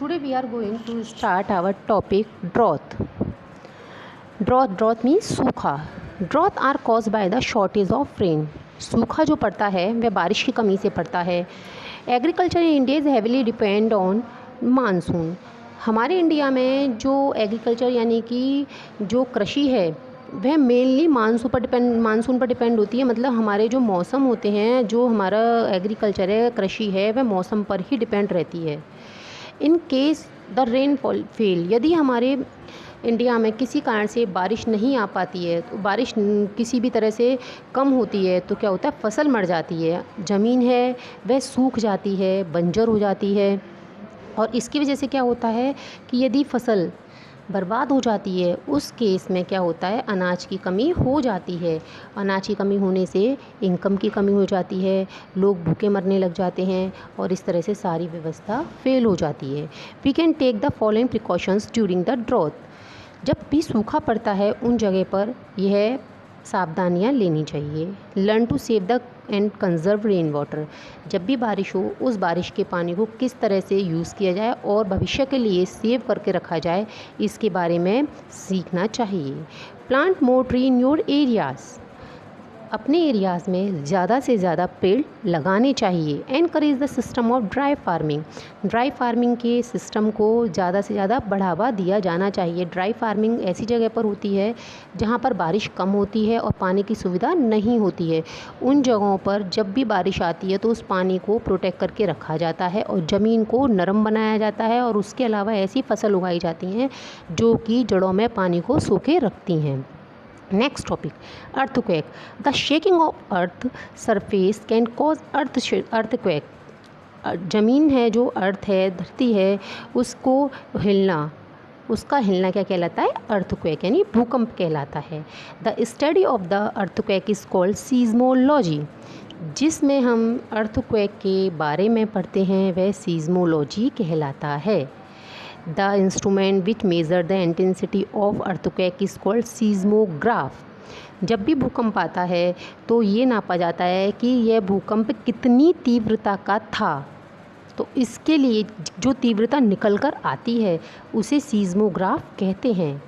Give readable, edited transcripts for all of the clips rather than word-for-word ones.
Today we are going to start our topic drought. Drought means सूखा. Drought are caused by the shortage of rain. सूखा जो पड़ता है वह बारिश की कमी से पड़ता है. Agriculture in India is heavily depend on monsoon. हमारे इंडिया में जो एग्रीकल्चर यानी कि जो कृषि है वह मेनली मानसून पर डिपेंड होती है. मतलब हमारे जो मौसम होते हैं, जो हमारा एग्रीकल्चर है, कृषि है, वह मौसम पर ही डिपेंड रहती है. In case the rainfall fail, यदि हमारे इंडिया में किसी कारण से बारिश नहीं आ पाती है, तो बारिश किसी भी तरह से कम होती है तो क्या होता है, फसल मर जाती है, ज़मीन है वह सूख जाती है, बंजर हो जाती है. और इसकी वजह से क्या होता है कि यदि फसल बर्बाद हो जाती है, उस केस में क्या होता है, अनाज की कमी हो जाती है. अनाज की कमी होने से इनकम की कमी हो जाती है, लोग भूखे मरने लग जाते हैं और इस तरह से सारी व्यवस्था फेल हो जाती है. We can take the following precautions during the drought. जब भी सूखा पड़ता है उन जगह पर यह सावधानियाँ लेनी चाहिए. Learn to save the and conserve rain water. जब भी बारिश हो, उस बारिश के पानी को किस तरह से यूज़ किया जाए और भविष्य के लिए सेव करके रखा जाए, इसके बारे में सीखना चाहिए. Plant more tree in your areas. अपने एरियाज़ में ज़्यादा से ज़्यादा पेड़ लगाने चाहिए. Encourage the system of dry farming. Dry farming के सिस्टम को ज़्यादा से ज़्यादा बढ़ावा दिया जाना चाहिए. ड्राई फार्मिंग ऐसी जगह पर होती है जहाँ पर बारिश कम होती है और पानी की सुविधा नहीं होती है. उन जगहों पर जब भी बारिश आती है तो उस पानी को प्रोटेक्ट करके रखा जाता है और ज़मीन को नरम बनाया जाता है. और उसके अलावा ऐसी फसल उगाई जाती हैं जो कि जड़ों में पानी को सोखे रखती हैं. Next topic, earthquake. The shaking of earth surface can cause earthquake. ज़मीन है, जो अर्थ है, धरती है, उसको हिलना, उसका हिलना क्या कहलाता है, अर्थक्वेक यानी भूकंप कहलाता है. The study of the earthquake is called seismology. जिसमें हम अर्थक्वेक के बारे में पढ़ते हैं वह सीज़मोलॉजी कहलाता है. The instrument which measure the intensity of earthquake is called seismograph. जब भी भूकंप आता है तो ये नापा जाता है कि यह भूकंप कितनी तीव्रता का था. तो इसके लिए जो तीव्रता निकल कर आती है उसे सीज़मोग्राफ कहते हैं.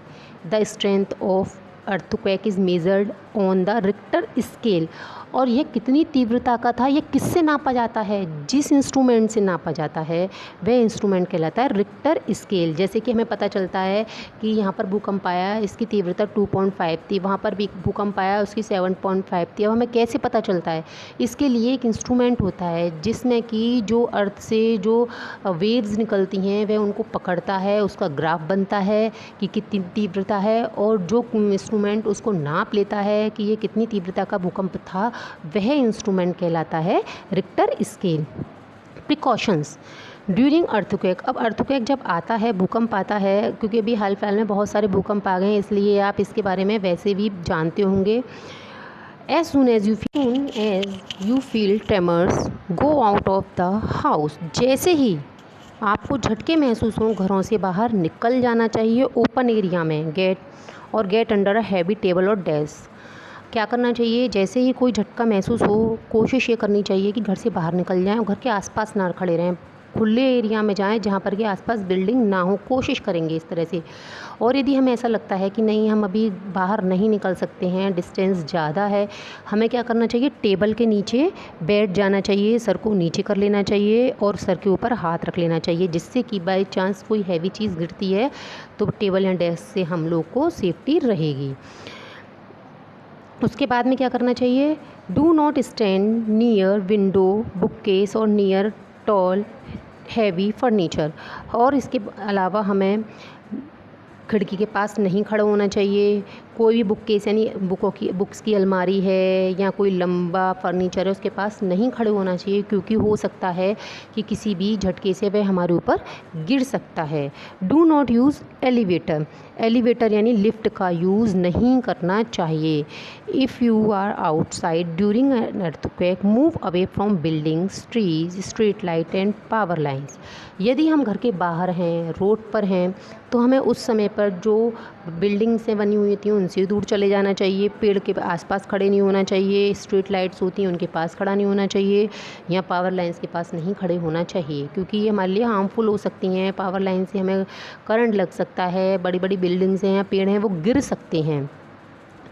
The strength of earthquake is measured on the Richter scale. और यह कितनी तीव्रता का था, यह किससे नापा जाता है, जिस इंस्ट्रूमेंट से नापा जाता है वह इंस्ट्रूमेंट कहलाता है रिक्टर स्केल. जैसे कि हमें पता चलता है कि यहाँ पर भूकंप आया, इसकी तीव्रता 2.5 थी, वहाँ पर भी भूकंप आया, उसकी 7.5 थी. अब हमें कैसे पता चलता है, इसके लिए एक इंस्ट्रूमेंट होता है जिसमें कि जो अर्थ से जो वेव्स निकलती हैं वह उनको पकड़ता है, उसका ग्राफ बनता है कि कितनी तीव्रता है, और जो इंस्ट्रूमेंट उसको नाप लेता है कि ये कितनी तीव्रता का भूकंप था, वह इंस्ट्रूमेंट कहलाता है Richter scale. Precautions during earthquake. अब अर्थक्वेक जब आता है, भूकंप आता है, क्योंकि अभी हाल फिलहाल में बहुत सारे भूकंप आ गए हैं, इसलिए आप इसके बारे में वैसे भी जानते होंगे. As soon as you feel tremors, go out of the house. जैसे ही आपको झटके महसूस हों, घरों से बाहर निकल जाना चाहिए. ओपन एरिया में get under a heavy table और डेस्क. क्या करना चाहिए, जैसे ही कोई झटका महसूस हो, कोशिश ये करनी चाहिए कि घर से बाहर निकल जाएं और घर के आसपास ना खड़े रहें. खुले एरिया में जाएं जहाँ पर के आसपास बिल्डिंग ना हो. कोशिश करेंगे इस तरह से. और यदि हमें ऐसा लगता है कि नहीं, हम अभी बाहर नहीं निकल सकते हैं, डिस्टेंस ज़्यादा है, हमें क्या करना चाहिए, टेबल के नीचे बैठ जाना चाहिए, सर को नीचे कर लेना चाहिए और सर के ऊपर हाथ रख लेना चाहिए, जिससे कि बाई चांस कोई हैवी चीज़ गिरती है तो टेबल या डेस्क से हम लोग को सेफ्टी रहेगी. उसके बाद में क्या करना चाहिए, do not stand near window, bookcase और नियर टॉल हैवी फर्नीचर. और इसके अलावा हमें खिड़की के पास नहीं खड़ा होना चाहिए. कोई भी बुककेस यानी बुक्स की अलमारी है या कोई लंबा फर्नीचर है, उसके पास नहीं खड़े होना चाहिए, क्योंकि हो सकता है कि किसी भी झटके से वह हमारे ऊपर गिर सकता है. Do not use elevator. Elevator यानी लिफ्ट का यूज़ नहीं करना चाहिए. If you are outside during an earthquake, move away from buildings, trees, street light and power lines. यदि हम घर के बाहर हैं, रोड पर हैं, तो हमें उस समय पर जो बिल्डिंग्स से बनी हुई थी उनसे दूर चले जाना चाहिए, पेड़ के आसपास खड़े नहीं होना चाहिए, स्ट्रीट लाइट्स होती हैं उनके पास खड़ा नहीं होना चाहिए, या पावर लाइन्स के पास नहीं खड़े होना चाहिए, क्योंकि ये हमारे लिए हार्मफुल हो सकती हैं। पावर लाइन से हमें करंट लग सकता है, बड़ी बड़ी बिल्डिंग्स हैं या पेड़ हैं वो गिर सकते हैं,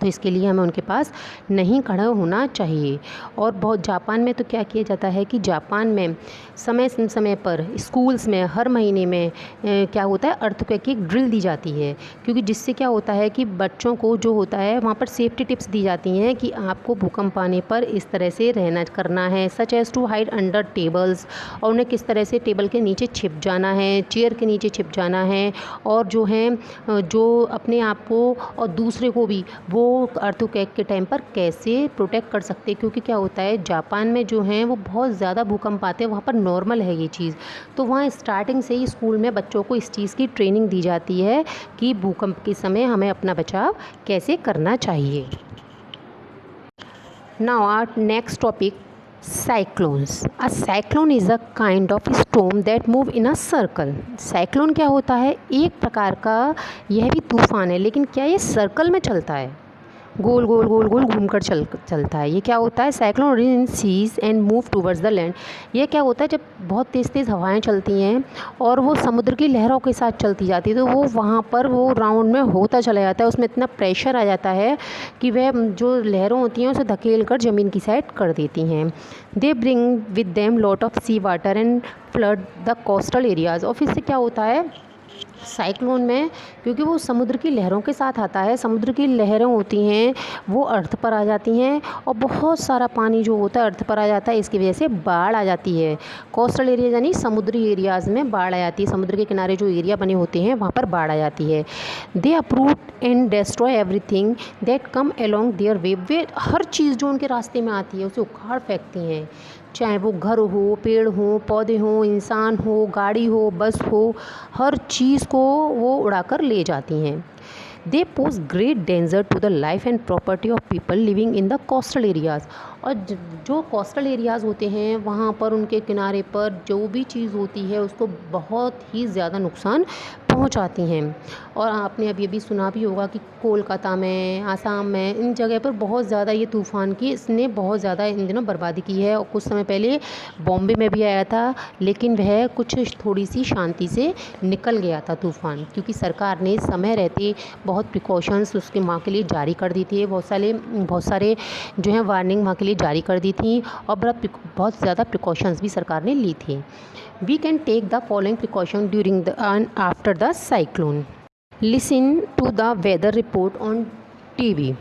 तो इसके लिए हमें उनके पास नहीं खड़ा होना चाहिए। और बहुत जापान में तो क्या किया जाता है कि जापान में समय समय पर स्कूल्स में हर महीने में क्या होता है, अर्थक्वेक की ड्रिल दी जाती है, क्योंकि जिससे क्या होता है कि बच्चों को जो होता है वहाँ पर सेफ्टी टिप्स दी जाती हैं कि आपको भूकंप आने पर इस तरह से रहना करना है, such as to hide under tables, और उन्हें किस तरह से टेबल के नीचे छिप जाना है, चेयर के नीचे छिप जाना है, और जो है जो अपने आप को और दूसरे को भी वो अर्थक्वेक के टाइम पर कैसे प्रोटेक्ट कर सकते हैं। क्योंकि क्या होता है जापान में जो हैं वो बहुत ज़्यादा भूकंप आते हैं, वहाँ पर नॉर्मल है ये चीज़, तो वहाँ स्टार्टिंग से ही स्कूल में बच्चों को इस चीज़ की ट्रेनिंग दी जाती है कि भूकंप के समय हमें अपना बचाव कैसे करना चाहिए। Now our next topic, cyclones. A cyclone is a kind of storm that move in a circle. Cyclone क्या होता है, एक प्रकार का यह भी तूफान है, लेकिन क्या ये सर्कल में चलता है, गोल गोल गोल गोल घूमकर चलता है। ये क्या होता है, cyclone in seas and move towards the land. ये क्या होता है, जब बहुत तेज़ तेज़ हवाएं चलती हैं और वो समुद्र की लहरों के साथ चलती जाती है, तो वो वहाँ पर वो राउंड में होता चला जाता है, उसमें इतना प्रेशर आ जाता है कि वह जो लहरों होती हैं उसे धकेल कर ज़मीन की साइड कर देती हैं। They bring with them lot of sea water and flood the coastal areas. और फिर से क्या होता है साइक्लोन में, क्योंकि वो समुद्र की लहरों के साथ आता है, समुद्र की लहरें होती हैं वो अर्थ पर आ जाती हैं और बहुत सारा पानी जो होता है अर्थ पर आ जाता है, इसकी वजह से बाढ़ आ जाती है। कोस्टल एरिया यानी समुद्री एरियाज़ में बाढ़ आ जाती है, समुद्र के किनारे जो एरिया बने होते हैं वहाँ पर बाढ़ आ जाती है। They uproot and destroy everything that come along their way. वे हर चीज़ जो उनके रास्ते में आती है उसे उखाड़ फेंकती हैं, चाहे वो घर हो, पेड़ हो, पौधे हों, इंसान हो, गाड़ी हो, बस हो, हर चीज़ को वो उड़ाकर ले जाती हैं। They pose great danger to the life and property of people living in the coastal areas. और जो कोस्टल एरियाज़ होते हैं वहाँ पर उनके किनारे पर जो भी चीज़ होती है उसको बहुत ही ज़्यादा नुकसान पहुँचाती हैं। और आपने अभी अभी सुना भी होगा कि कोलकाता में, आसाम में, इन जगह पर बहुत ज़्यादा ये तूफ़ान की इसने बहुत ज़्यादा इन दिनों बर्बादी की है। और कुछ समय पहले बॉम्बे में भी आया था, लेकिन वह कुछ थोड़ी सी शांति से निकल गया था तूफ़ान, क्योंकि सरकार ने समय रहते बहुत प्रिकॉशंस उसके वहाँ के लिए जारी कर दी थी, बहुत सारे जो है वार्निंग वहाँ के लिए जारी कर दी थी, और बहुत ज़्यादा प्रिकॉशंस भी सरकार ने ली थी। We can take the following precaution during the and after the cyclone. Listen to the weather report on TV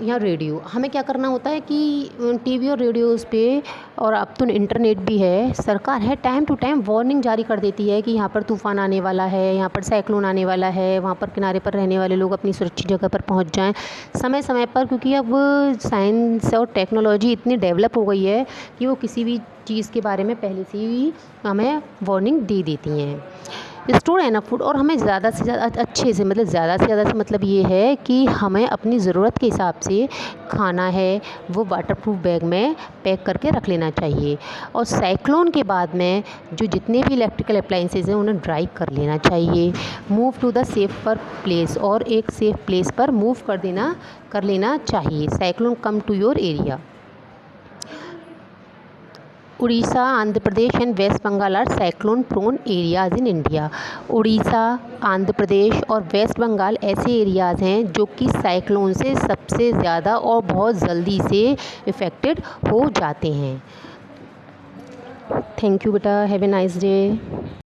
या रेडियो। हमें क्या करना होता है कि टीवी और रेडियोज़ पे, और अब तो इंटरनेट भी है, सरकार है टाइम टू टाइम वार्निंग जारी कर देती है कि यहाँ पर तूफ़ान आने वाला है, यहाँ पर साइक्लोन आने वाला है, वहाँ पर किनारे पर रहने वाले लोग अपनी सुरक्षित जगह पर पहुँच जाएं समय समय पर। क्योंकि अब साइंस और टेक्नोलॉजी इतनी डेवलप हो गई है कि वो किसी भी चीज़ के बारे में पहले से ही हमें वार्निंग दे देती हैं। स्टोर एनफ फूड, और हमें ज़्यादा से ज़्यादा अच्छे से, मतलब ज़्यादा से ज़्यादा से मतलब ये है कि हमें अपनी ज़रूरत के हिसाब से खाना है वो वाटरप्रूफ बैग में पैक करके रख लेना चाहिए। और साइक्लोन के बाद में जो जितने भी इलेक्ट्रिकल अप्लाइंसेज हैं उन्हें ड्राई कर लेना चाहिए। Move to the safer place, और एक सेफ प्लेस पर मूव कर लेना चाहिए। Cyclone come to your area. Orissa, Andhra Pradesh and West Bengal are cyclone prone areas in India. Orissa, Andhra Pradesh और वेस्ट बंगाल ऐसे एरियाज़ हैं जो कि साइक्लोन से सबसे ज़्यादा और बहुत जल्दी से इफ़ेक्टेड हो जाते हैं। थैंक यू बेटा, हैव ए नाइस डे।